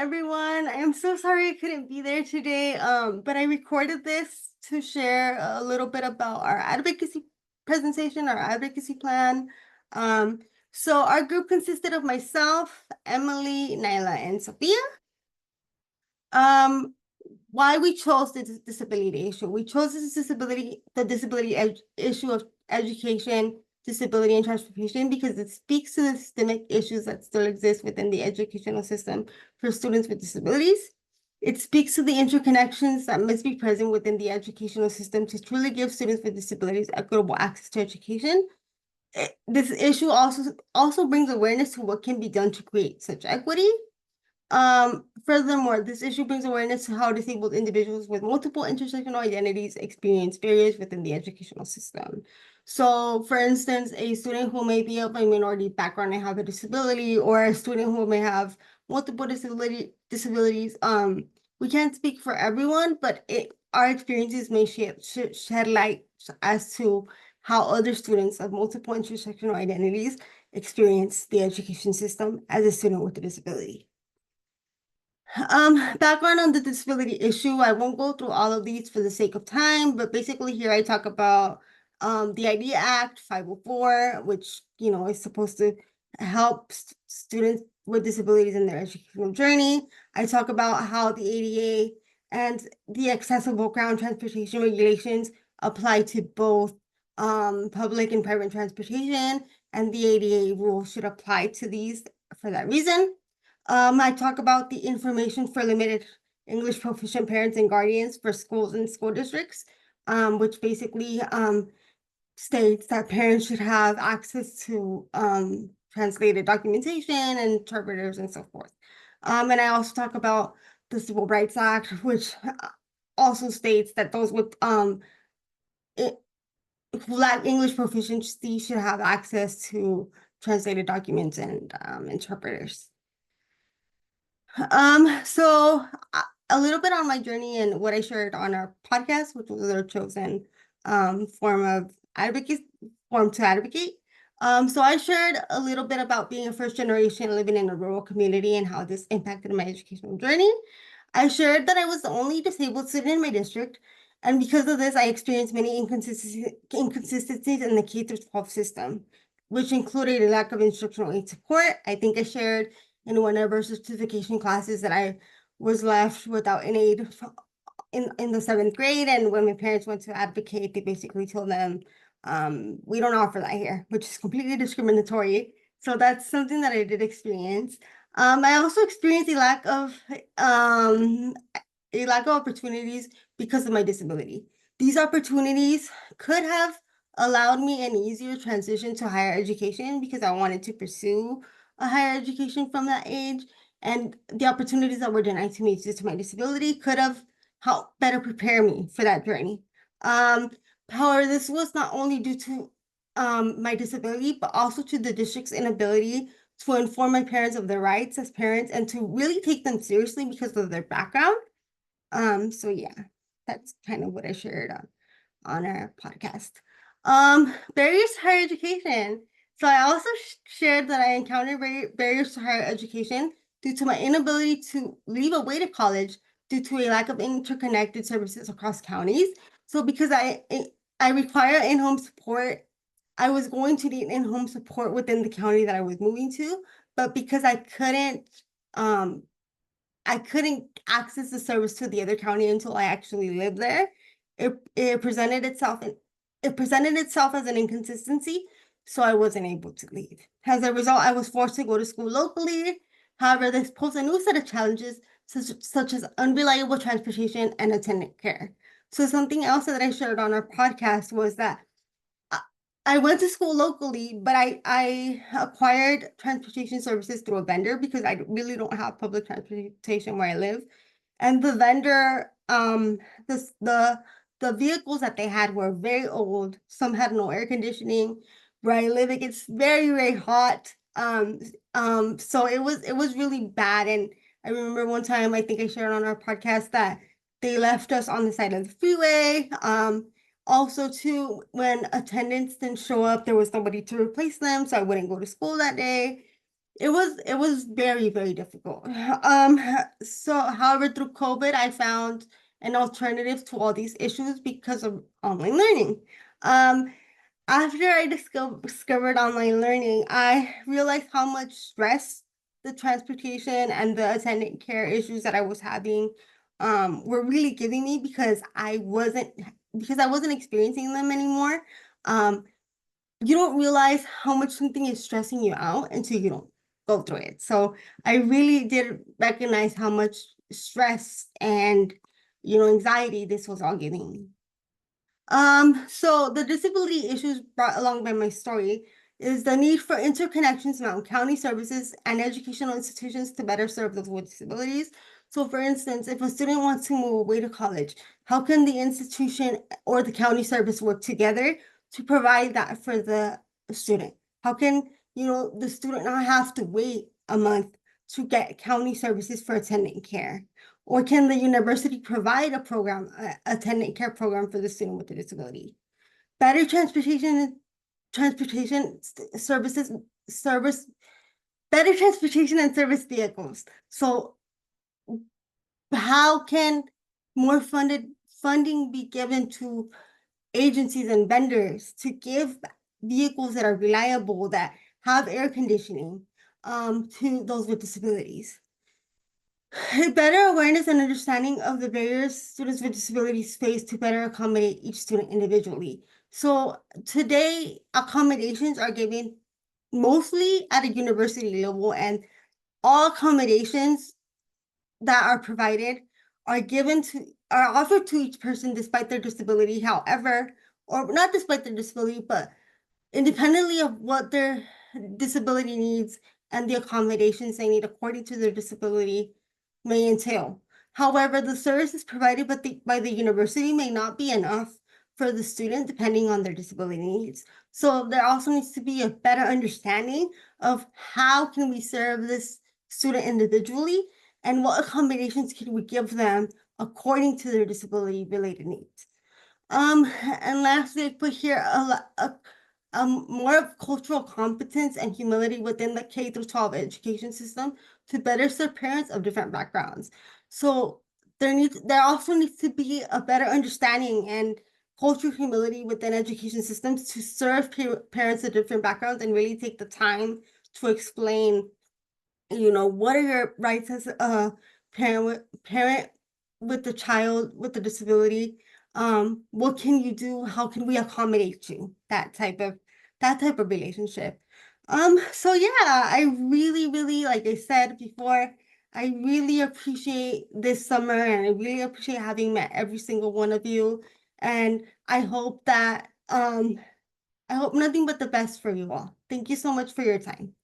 everyone. I am so sorry I couldn't be there today. But I recorded this to share a little bit about our advocacy presentation, our advocacy plan. Um, so our group consisted of myself, Emily, Nyla, and Sophia. Um, why we chose the disability issue. We chose the disability issue of education, disability, and transportation because it speaks to the systemic issues that still exist within the educational system for students with disabilities. It speaks to the interconnections that must be present within the educational system to truly give students with disabilities equitable access to education. This issue also brings awareness to what can be done to create such equity. Furthermore, this issue brings awareness to how disabled individuals with multiple intersectional identities experience barriers within the educational system. So, for instance, a student who may be of a minority background and have a disability, or a student who may have multiple disabilities, we can't speak for everyone, but our experiences may shed light as to how other students of multiple intersectional identities experience the education system as a student with a disability. Background on the disability issue. I won't go through all of these for the sake of time, but basically here I talk about the IDEA Act 504, which is supposed to help students with disabilities in their educational journey. I talk about how the ADA and the accessible ground transportation regulations apply to both public and private transportation, and the ADA rules should apply to these for that reason. I talk about the information for limited English proficient parents and guardians for schools and school districts, which basically states that parents should have access to translated documentation and interpreters and so forth. And I also talk about the Civil Rights Act, which also states that those with who lack English proficiency should have access to translated documents and interpreters. So a little bit on my journey and what I shared on our podcast, which was our chosen form of advocacy, form to advocate. So I shared a little bit about being a first generation living in a rural community and how this impacted my educational journey. I shared that I was the only disabled student in my district, and because of this, I experienced many inconsistencies in the K through 12 system, which included a lack of instructional aid support. I think I shared in one of our certification classes that I was left without an aid in the 7th grade. And when my parents went to advocate, they basically told them, we don't offer that here, which is completely discriminatory. So that's something that I did experience. I also experienced a lack of opportunities because of my disability. These opportunities could have allowed me an easier transition to higher education because I wanted to pursue a higher education from that age, and the opportunities that were denied to me due to my disability could have helped better prepare me for that journey. Um, However, this was not only due to my disability, but also to the district's inability to inform my parents of their rights as parents and to really take them seriously because of their background. So yeah, that's kind of what I shared on our podcast. Barriers to higher education. So I also shared that I encountered barriers to higher education due to my inability to leave away to college due to a lack of interconnected services across counties. So because I require in-home support, I was going to need in-home support within the county that I was moving to, but because I couldn't access the service to the other county until I actually lived there. It presented itself as an inconsistency, so I wasn't able to leave. As a result, I was forced to go to school locally. However, this posed a new set of challenges, such as unreliable transportation and attendant care. So something else that I shared on our podcast was that I went to school locally, but I acquired transportation services through a vendor because I really don't have public transportation where I live. And the vendor, the vehicles that they had were very old. Some had no air conditioning. Where I live, it gets very, very hot. So it was really bad. And I remember one time, I think I shared on our podcast that they left us on the side of the freeway. Also, too, when attendants didn't show up, there was nobody to replace them, so I wouldn't go to school that day. It was very, very difficult. So however, through COVID, I found an alternative to all these issues because of online learning. Um, After I discovered online learning, I realized how much stress the transportation and the attendant care issues that I was having were really giving me because I wasn't experiencing them anymore. Um, you don't realize how much something is stressing you out until you don't go through it. So I really did recognize how much stress and anxiety this was all giving me. So the disability issues brought along by my story is the need for interconnections among county services and educational institutions to better serve those with disabilities. So for instance, if a student wants to move away to college, how can the institution or the county service work together to provide that for the student? How can, the student not have to wait a month to get county services for attendant care? Or can the university provide a program, attendant care program for the student with a disability? Better services, service, better transportation and service vehicles. So how can more funding be given to agencies and vendors to give vehicles that are reliable, that have air conditioning, to those with disabilities? A better awareness and understanding of the barriers students with disabilities face to better accommodate each student individually. So today, accommodations are given mostly at a university level, and all accommodations that are provided are offered to each person despite their disability. However, or not despite their disability, but independently of what their disability needs and the accommodations they need according to their disability may entail. However, the services provided by the university may not be enough for the student depending on their disability needs. So there also needs to be a better understanding of how can we serve this student individually and what accommodations can we give them according to their disability related needs. Um, and lastly, I put here more of cultural competence and humility within the K through 12 education system to better serve parents of different backgrounds. So there also needs to be a better understanding and cultural humility within education systems to serve parents of different backgrounds and really take the time to explain, what are your rights as a parent with the child with the disability? What can you do? How can we accommodate you? That type of relationship. So yeah, I really, really, like I said before, I really appreciate this summer and I really appreciate having met every single one of you. And I hope nothing but the best for you all. Thank you so much for your time.